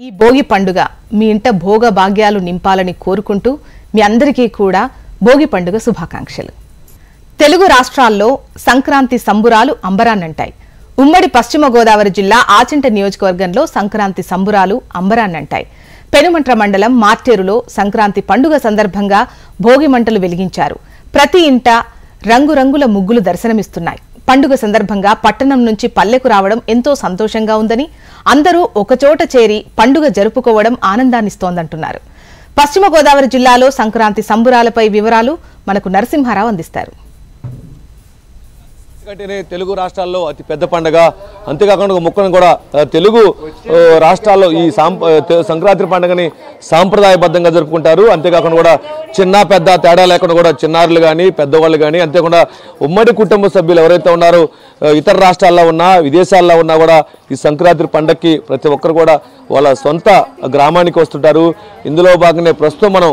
ఈ భోగి పండుగ మీ ఇంట భోగ భాగ్యాలు నింపాలని కోరుకుంటూ మీ అందరికీ కూడా భోగి పండుగ శుభాకాంక్షలు. తెలుగు రాష్ట్రాల్లో సంక్రాంతి సంబురాలు అంబరాన్నంటాయి. ఉమ్మడి పశ్చిమ గోదావరి జిల్లా ఆచంట నియోజకవర్గంలో సంక్రాంతి సంబురాలు అంబరాన్నంటాయి. పెనుమంట్ర మండలం మార్టేరులో సంక్రాంతి పండుగ సందర్భంగా భోగి మంటలు వెలిగించారు. ప్రతి ఇంట రంగురంగుల ముగ్గులు దర్శనమిస్తున్నాయి. పండుగ సందర్భంగా పట్టణం నుంచి పల్లెకు రావడం ఎంతో సంతోషంగా ఉందని, అందరూ ఒకచోట చేరి పండుగ జరుపుకోవడం ఆనందాన్నిస్తోందంటున్నారు. పశ్చిమ గోదావరి జిల్లాలో సంక్రాంతి సంబురాలపై వివరాలు మనకు నరసింహారావు అందిస్తారు. తెలుగు రాష్ట్రాల్లో అతి పెద్ద పండుగ. అంతేకాకుండా ముఖ్యంగా కూడా తెలుగు రాష్ట్రాల్లో ఈ సంక్రాంతి పండుగని సాంప్రదాయబద్ధంగా జరుపుకుంటారు. అంతేకాకుండా కూడా చిన్న పెద్ద తేడా లేకుండా కూడా చిన్నారులు కానీ పెద్దవాళ్ళు కానీ, అంతేకాకుండా ఉమ్మడి కుటుంబ సభ్యులు ఎవరైతే ఉన్నారో ఇతర రాష్ట్రాల్లో ఉన్నా విదేశాల్లో ఉన్నా కూడా ఈ సంక్రాంతి పండుగకి ప్రతి ఒక్కరు కూడా వాళ్ళ సొంత గ్రామానికి వస్తుంటారు. ఇందులో భాగంగా ప్రస్తుతం మనం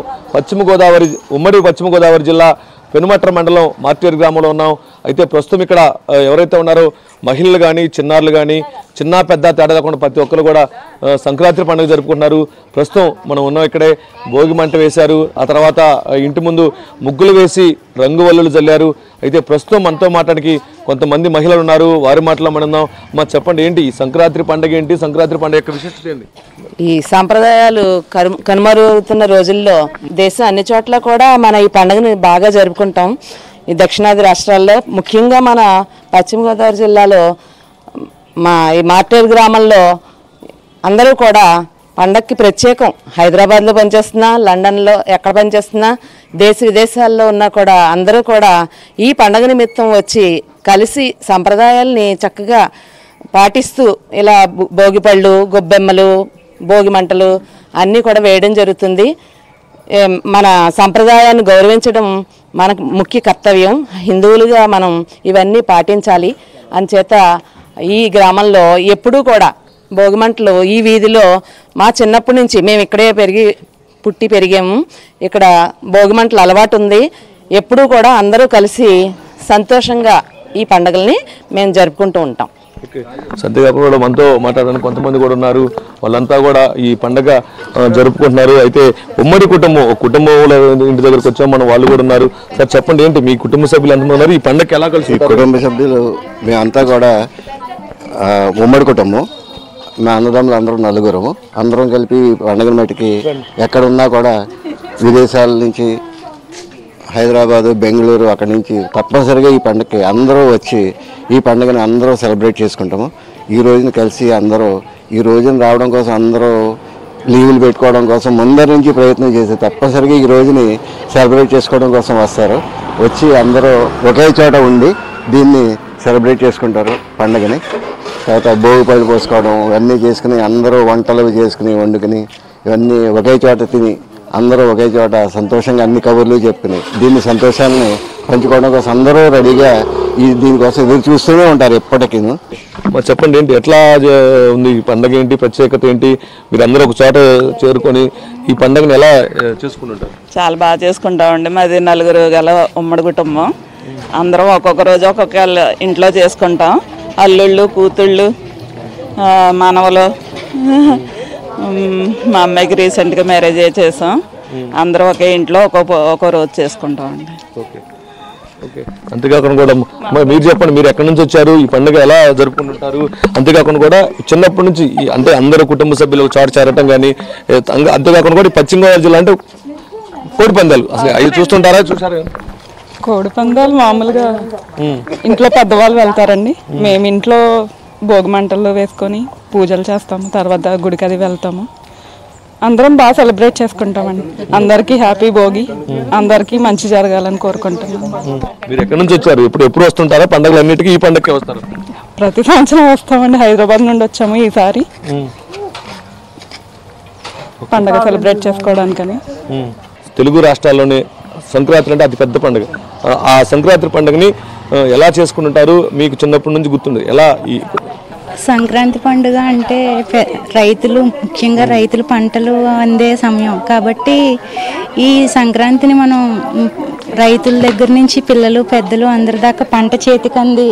ఉమ్మడి పశ్చిమ గోదావరి జిల్లా పెనుమంట్ర మండలం మార్టేరు గ్రామంలో ఉన్నాం. అయితే ప్రస్తుతం ఇక్కడ ఎవరైతే ఉన్నారో మహిళలు కానీ చిన్నారులు కానీ చిన్న పెద్ద తేడా లేకుండా ప్రతి ఒక్కరు కూడా సంక్రాంతి పండుగ జరుపుకుంటున్నారు. ప్రస్తుతం మనం ఉన్నాం ఇక్కడే భోగి మంట వేశారు. ఆ తర్వాత ఇంటి ముందు ముగ్గులు వేసి రంగు వల్లులు జల్లారు. అయితే ప్రస్తుతం మనతో మాట్లాడికి కొంతమంది మహిళలు ఉన్నారు. వారి మాటలో మనం మా చెప్పండి, ఏంటి ఈ సంక్రాంతి పండుగ, ఏంటి సంక్రాంతి పండుగ యొక్క విశిష్టత ఏంటి? ఈ సాంప్రదాయాలు కనుమరుగుతున్న రోజుల్లో దేశం అన్ని చోట్ల కూడా మన ఈ పండుగని బాగా జరుపుకుంటాం. ఈ దక్షిణాది రాష్ట్రాల్లో ముఖ్యంగా మన పశ్చిమ గోదావరి జిల్లాలో ఈ మార్టేరు గ్రామంలో అందరూ కూడా పండగకి ప్రత్యేకం. హైదరాబాద్లో పనిచేస్తున్నా, లండన్లో ఎక్కడ పనిచేస్తున్నా, దేశ విదేశాల్లో ఉన్నా కూడా అందరూ కూడా ఈ పండగ నిమిత్తం వచ్చి కలిసి సంప్రదాయాల్ని చక్కగా పాటిస్తూ ఇలా భోగిపళ్ళు, గొబ్బెమ్మలు, భోగి మంటలు అన్నీ కూడా వేయడం జరుగుతుంది. మన సంప్రదాయాన్ని గౌరవించడం మనకు ముఖ్య కర్తవ్యం. హిందువులుగా మనం ఇవన్నీ పాటించాలి. అంచేత ఈ గ్రామంలో ఎప్పుడూ కూడా భోగిమంటలు ఈ వీధిలో మా చిన్నప్పటి నుంచి మేము ఇక్కడే పుట్టి పెరిగాము. ఇక్కడ భోగిమంటలు అలవాటు ఉంది. ఎప్పుడూ కూడా అందరూ కలిసి సంతోషంగా ఈ పండుగల్ని మేము జరుపుకుంటూ ఉంటాం. సంతేకాకుండా కూడా మనతో మాట్లాడడానికి కొంతమంది కూడా ఉన్నారు. వాళ్ళంతా కూడా ఈ పండుగ జరుపుకుంటున్నారు. అయితే ఉమ్మడి కుటుంబంలో ఇంటి దగ్గరకు వచ్చాము మనం, వాళ్ళు కూడా ఉన్నారు. సార్ చెప్పండి, ఏంటి మీ కుటుంబ సభ్యులు ఎంతమంది ఉన్నారు? ఈ పండుగ ఎలా కలిసి? కుటుంబ సభ్యులు మేమంతా కూడా ఉమ్మడి కుటుంబం. మా అన్నదమ్ములు అందరూ నలుగురు, అందరం కలిపి పండుగల మట్టికి ఎక్కడున్నా కూడా విదేశాల నుంచి హైదరాబాదు, బెంగళూరు అక్కడి నుంచి తప్పనిసరిగా ఈ పండుగకి అందరూ వచ్చి ఈ పండుగని అందరూ సెలబ్రేట్ చేసుకుంటాము. ఈ రోజున కలిసి అందరూ ఈ రోజున రావడం కోసం అందరూ లీవులు పెట్టుకోవడం కోసం ముందరి నుంచి ప్రయత్నం చేసి తప్పనిసరిగా ఈ రోజుని సెలబ్రేట్ చేసుకోవడం కోసం వస్తారు. వచ్చి అందరూ ఒకే చోట ఉండి దీన్ని సెలబ్రేట్ చేసుకుంటారు పండుగని. తర్వాత భోగి పళ్ళు పోసుకోవడం ఇవన్నీ చేసుకుని అందరూ వంటలు చేసుకుని వండుకుని ఇవన్నీ ఒకే చోట తిని అందరూ ఒకే చోట సంతోషంగా అన్ని కబుర్లు చెప్పుకుని దీన్ని సంతోషాన్ని పంచుకోవడం కోసం అందరూ రెడీగా దీనికోసం ఎదురు చూస్తూనే ఉంటారు ఎప్పటికీ. మరి చెప్పండి, ఏంటి ఎట్లా ఉంది ఈ పండుగ, ఏంటి ప్రత్యేకత ఏంటి? మీరు అందరూ ఒక చోట చేరుకొని ఈ పండుగను ఎలా చేసుకుంటుంటారు? చాలా బాగా చేసుకుంటామండి. మాది నలుగురు గల ఉమ్మడి కుటుంబం. అందరం ఒక్కొక్క రోజు ఒక్కొక్క ఇంట్లో చేసుకుంటాం. అల్లుళ్ళు, కూతుళ్ళు, మనవలు. మా అమ్మాయికి రీసెంట్గా మ్యారేజ్ చేసాం. అందరూ ఒకే ఇంట్లో ఒక్కో రోజు చేసుకుంటామండి. అంతేకాకుండా కూడా మీరు చెప్పండి, మీరు ఎక్కడి నుంచి వచ్చారు, ఈ పండుగ ఎలా జరుపుకుంటుంటారు? అంతేకాకుండా కూడా చిన్నప్పటి నుంచి అంటే అందరూ కుటుంబ సభ్యులు చాటు చేరటం కానీ, అంతేకాకుండా కూడా పశ్చిమ గోదావరి జిల్లా అంటే కోడి పందాలు అసలు అవి చూస్తుంటారా? చూసారా? కోడి పందాలు మామూలుగా ఇంట్లో పెద్దవాళ్ళు వెళ్తారండి. మేము ఇంట్లో భోగి మంటల్లో వేసుకొని పూజలు చేస్తాము. తర్వాత గుడికి అది వెళ్తాము. అందరం బాగా సెలబ్రేట్ చేసుకుంటామండి. అందరికీ హ్యాపీ భోగి, అందరికీ మంచి జరగాలని కోరుకుంటున్నాము. మీరు ఎక్కడి నుంచి వచ్చారు? ఎప్పుడు వస్తుంటారా పండుగలు అన్నిటికీ? ఈ పండుగకి వస్తారు? ప్రతి సంవత్సరం వస్తామండి. హైదరాబాద్ నుండి వచ్చాము ఈసారి పండుగ సెలబ్రేట్ చేసుకోవడానికని. తెలుగు రాష్ట్రాల్లోనే సంక్రాంతి అంటే అతి పెద్ద పండుగ. ఆ సంక్రాంతి పండుగని ఎలా చేసుకుంటుంటారు? మీకు చిన్నప్పటి నుంచి గుర్తుంది ఎలా? ఈ సంక్రాంతి పండుగ అంటే రైతులు, ముఖ్యంగా రైతులు పంటలు అందే సమయం కాబట్టి ఈ సంక్రాంతిని మనం రైతుల దగ్గర నుంచి పిల్లలు పెద్దలు అందరి దాకా పంట చేతికి అంది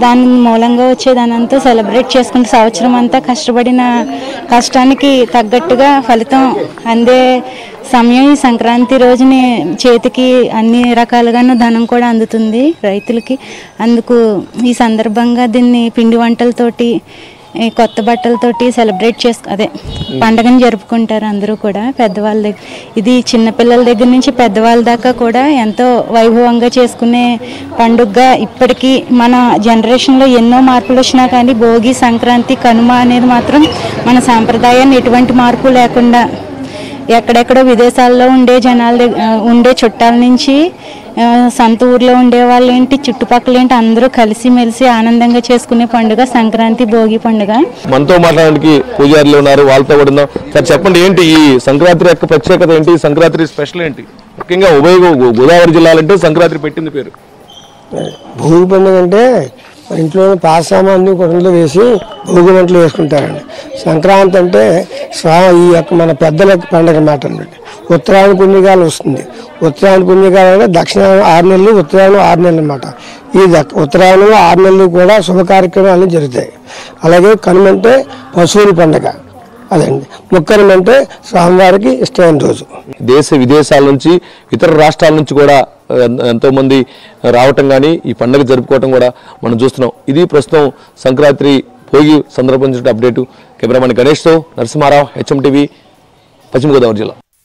దాని మూలంగా వచ్చే దానంతా సెలబ్రేట్ చేసుకుంటే సంవత్సరం అంతా కష్టపడిన కష్టానికి తగ్గట్టుగా ఫలితం అందే సమయం ఈ సంక్రాంతి రోజుని చేతికి అన్ని రకాలుగాను ధనం కూడా అందుతుంది రైతులకి. అందుకు ఈ సందర్భంగా దీన్ని పిండి వంటలతోటి కొత్త బట్టలతోటి సెలబ్రేట్ అదే పండగను జరుపుకుంటారు అందరూ కూడా. పెద్దవాళ్ళ దగ్గర ఇది చిన్నపిల్లల దగ్గర నుంచి పెద్దవాళ్ళ దాకా కూడా ఎంతో వైభవంగా చేసుకునే పండుగగా ఇప్పటికీ మన జనరేషన్లో ఎన్నో మార్పులు వచ్చినా కానీ భోగి, సంక్రాంతి, కనుమ అనేది మాత్రం మన సాంప్రదాయాన్ని ఎటువంటి మార్పు లేకుండా ఎక్కడెక్కడో విదేశాల్లో ఉండే జనాల ఉండే చుట్టాల నుంచి సొంత ఊర్లో ఉండే వాళ్ళు ఏంటి చుట్టుపక్కల ఏంటి అందరూ కలిసిమెలిసి ఆనందంగా చేసుకునే పండుగ సంక్రాంతి, భోగి పండుగ. మనతో మాట్లాడడానికి పూజారులు ఉన్నారు, వాళ్ళతో కూడా ఉన్నాం. సార్ చెప్పండి, ఏంటి ఈ సంక్రాంతి యొక్క ప్రత్యేకత ఏంటి? సంక్రాంతి స్పెషల్ ఏంటి? ముఖ్యంగా ఉభయ గోదావరి జిల్లాలంటే సంక్రాంతి పెట్టింది పేరు. భోగి పండుగ అంటే ఇంట్లో పాత సామాన్లు కొడంలో వేసి భోగి మంటలు వేసుకుంటారండి. సంక్రాంతి అంటే ఈ యొక్క మన పెద్దల పండుగ మాట అండి. ఉత్తరాయణ పుణ్యకాలం వస్తుంది. ఉత్తరాయణ పుణ్యకాలం అంటే దక్షిణాయనం 6 నెలలు, ఉత్తరాయణం 6 నెలలు అన్నమాట. ఈ ఉత్తరాయణంలో 6 నెలలు కూడా శుభ కార్యక్రమాలు జరుగుతాయి. అలాగే కనుమంటే పశువుల పండుగ అదండి. ముక్కరం అంటే స్వామివారికి ఇష్టమైన రోజు. దేశ విదేశాల నుంచి ఇతర రాష్ట్రాల నుంచి కూడా ఎంతో మంది రావటం కానీ ఈ పండుగ జరుపుకోవటం కూడా మనం చూస్తున్నాం. ఇది ప్రస్తుతం సంక్రాంతి భోగి సందర్భంగా అప్డేటు. కెమెరామెన్ గణేష్తో నరసింహారావు, HM TV, పశ్చిమ గోదావరి జిల్లా.